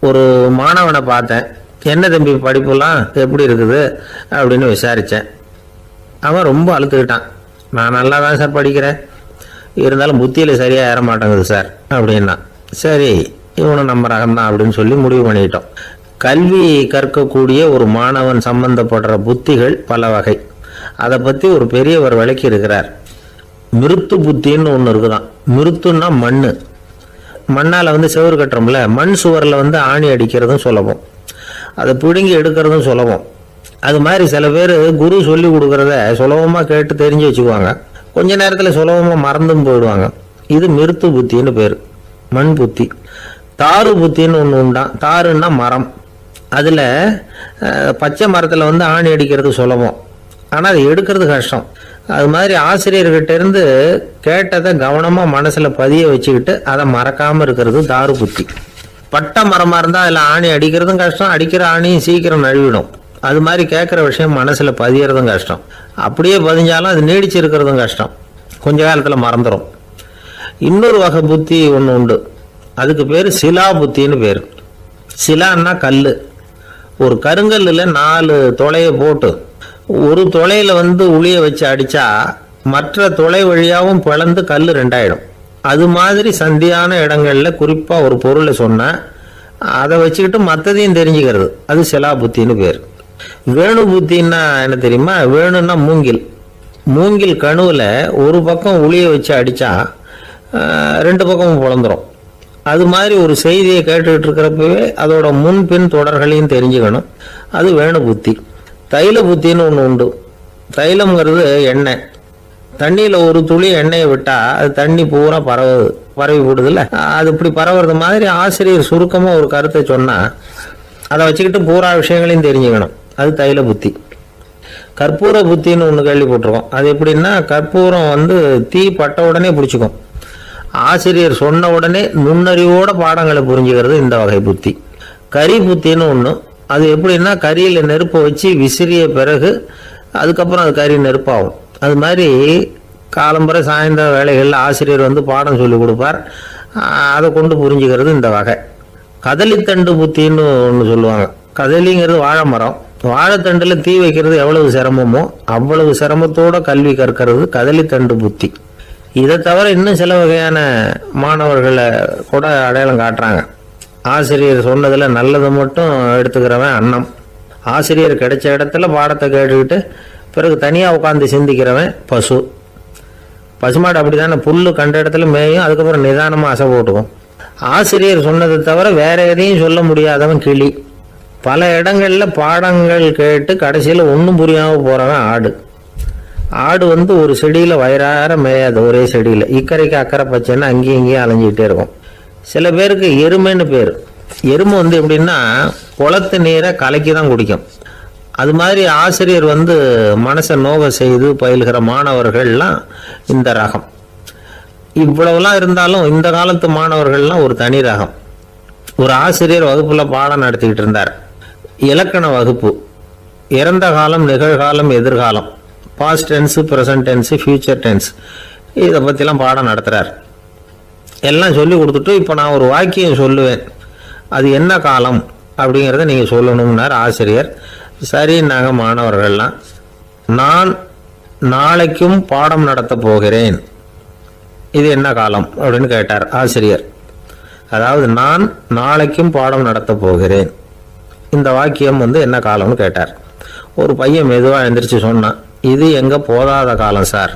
ஒரு மாணவனை பார்த்தேன். என்ன தம்பி படிப்புலாம் எப்படி இருக்குது அப்படின்னு விசாரித்தேன். அவன் ரொம்ப அழுத்துக்கிட்டான். நான் நல்லா தான் சார் படிக்கிறேன், இருந்தாலும் புத்தியில் சரியாக ஏற மாட்டேங்குது சார் அப்படின்னா. சரி, இவனும் நம்ம ரகம்தான் அப்படின்னு சொல்லி முடிவு பண்ணிட்டோம். கல்வி கற்கக்கூடிய ஒரு மாணவன் சம்பந்தப்படுற புத்திகள் பல வகை. அதை பற்றி ஒரு பெரியவர் விளக்கி இருக்கிறார். மிருத்து புத்தின்னு ஒன்று இருக்குதான். மிருத்துன்னா மண்ணால் செவுறு கட்டுறோம்ல, மண் சுவரில் ஆணி அடிக்கிறதும் சுலபம், அதை பிடுங்கி எடுக்கிறதும் சுலபம். அது மாதிரி சில பேர் குரு சொல்லி கொடுக்குறத சுலபமாக கேட்டு தெரிஞ்சு வச்சுக்குவாங்க, கொஞ்ச நேரத்தில் சுலபமாக மறந்தும் போயிடுவாங்க. இது மிருத்து புத்தின்னு பேர், மண் புத்தி. தாரு புத்தின்னு ஒன்று உண்டான். தாருன்னா மரம். அதில் பச்சை மரத்தில் ஆணி அடிக்கிறது சுலபம், ஆனால் அது எடுக்கிறது கஷ்டம். அது மாதிரி ஆசிரியர்கிட்ட இருந்து கேட்டதை கவனமாக மனசில் பதிய வச்சுக்கிட்டு அதை மறக்காமல் இருக்கிறது தாரு புத்தி. பட்டை மரமாக இருந்தால் அதில் ஆணி அடிக்கிறதும் கஷ்டம், அடிக்கிற ஆணியும் சீக்கிரம் நழுவிடும். அது மாதிரி கேட்குற விஷயம் மனசில் பதியறதும் கஷ்டம். அப்படியே பதிஞ்சாலும் அது நீடிச்சு இருக்கிறதும் கஷ்டம், கொஞ்ச காலத்தில் மறந்துடும். இன்னொரு வகை புத்தி ஒன்று உண்டு, அதுக்கு பேர் சிலா புத்தின்னு பேர். சிலான்னா கல். ஒரு கருங்கல்லில் 4 துளையை போட்டு ஒரு துளையில் உளிய வச்சு அடித்தா மற்ற துளை வழியாகவும் பிளந்து கல் 2 ஆயிடும். அது மாதிரி சந்தியான இடங்களில் குறிப்பாக ஒரு பொருளை சொன்னால் அதை வச்சுக்கிட்டு மற்றதையும் தெரிஞ்சுக்கிறது, அது சிலா புத்தின்னு பேர். வேணு புத்தின்னா என்ன தெரியுமா? வேணுன்னா மூங்கில் கணுவில் ஒரு பக்கம் உளிய வச்சு அடித்தா 2 பக்கமும் பிளந்துடும். அது மாதிரி ஒரு செய்தியை கேட்டுக்கிட்டு இருக்கிறப்பவே அதோட முன்பின் தொடர்களையும் தெரிஞ்சுக்கணும், அது வேணு புத்தி. தைல புத்தின்னு ஒன்று உண்டு. தைலம்ங்கிறது எண்ணெய். தண்ணியில் ஒரு துளி எண்ணெயை விட்டால் அது தண்ணி பூரா பரவி போடுதில்ல, அது இப்படி பரவுறது மாதிரி ஆசிரியர் சுருக்கமாக ஒரு கருத்தை சொன்னால் அதை வச்சுக்கிட்டு பூரா விஷயங்களையும் தெரிஞ்சுக்கணும், அது தைல புத்தி. கற்பூர புத்தின்னு ஒன்று கேள்விப்பட்டிருக்கோம். அது எப்படின்னா, கற்பூரம் தீ பட்ட உடனே பிடிச்சிக்கும். ஆசிரியர் சொன்ன உடனே நுண்ணறிவோட பாடங்களை புரிஞ்சுக்கிறது இந்த வகை புத்தி. கரி புத்தின்னு ஒன்று. அது எப்படின்னா, கரியில் நெருப்பை வச்சு விசிறிய பிறகு அதுக்கப்புறம் அது கறி நெருப்பாகும். அது மாதிரி காலம்பரை சாயந்தர வேலைகளில் ஆசிரியர் பாடம் சொல்லி கொடுப்பார், அதை கொண்டு புரிஞ்சுக்கிறது இந்த வகை. கதலித்தண்டு புத்தின்னு ஒன்று சொல்லுவாங்க. கதலிங்கிறது வாழை மரம். வாழைத்தண்டில் தீ வைக்கிறது எவ்வளவு சிரமமோ அவ்வளவு சிரமத்தோட கல்வி கற்கிறது கதலித்தண்டு புத்தி. இதை தவிர இன்னும் சில வகையான மாணவர்களை கூட அடையாளம் காட்டுறாங்க. ஆசிரியர் சொன்னதில் நல்லதை மட்டும் எடுத்துக்கிறவன் அன்னம். ஆசிரியர் கிடைச்ச இடத்துல பாடத்தை கேட்டுக்கிட்டு பிறகு தனியாக உட்காந்து சிந்திக்கிறவன் பசு. பசுமாடு அப்படி தானே, புல் கண்ட இடத்துல மேயும், அதுக்கப்புறம் நிதானமாக அசை போட்டுக்கும். ஆசிரியர் சொன்னதை தவிர வேற எதையும் சொல்ல முடியாதவன் கிளி. பல இடங்களில் பாடங்கள் கேட்டு கடைசியில் ஒன்றும் புரியாமல் போகிறவன் ஆடு. ஆடு ஒரு செடியில் வயிறார மேயாது, ஒரே செடியில் இக்கரைக்கு அக்கறை பச்சைன்னு அங்கேயும் இங்கேயும் அலைஞ்சிக்கிட்டே இருக்கும். சில பேருக்கு எருமைன்னு பேர். எருமை எப்படின்னா குளத்து நீரை கலக்கி தான் குடிக்கும். அது மாதிரி ஆசிரியர் மனசை நோக செய்து பயில்கிற மாணவர்கள்லாம் இந்த ரகம். இவ்வளவுலாம் இருந்தாலும் இந்த காலத்து மாணவர்கள்லாம் ஒரு தனி ரகம். ஒரு ஆசிரியர் வகுப்பில் பாடம் நடத்திக்கிட்டு இருந்தார். இலக்கண வகுப்பு. இறந்த காலம், நிகழ்காலம், எதிர்காலம், past tense, present tense, future tense, இதை பற்றிலாம் பாடம் நடத்துகிறார். எல்லாம் சொல்லி கொடுத்துட்டு இப்போ நான் ஒரு வாக்கியம் சொல்லுவேன், அது என்ன காலம் அப்படிங்கிறத நீங்கள் சொல்லணும்னார் ஆசிரியர். சரி, நாங்கள் மாணவர்கள்லாம், நான் நாளைக்கும் பாடம் நடத்த போகிறேன், இது என்ன காலம் அப்படின்னு கேட்டார் ஆசிரியர். அதாவது நான் நாளைக்கும் பாடம் நடத்த போகிறேன், இந்த வாக்கியம் என்ன காலம்னு கேட்டார். ஒரு பையன் மெதுவாக எழுந்திரிச்சு சொன்னான், இது எங்கே போதாத காலம் சார்.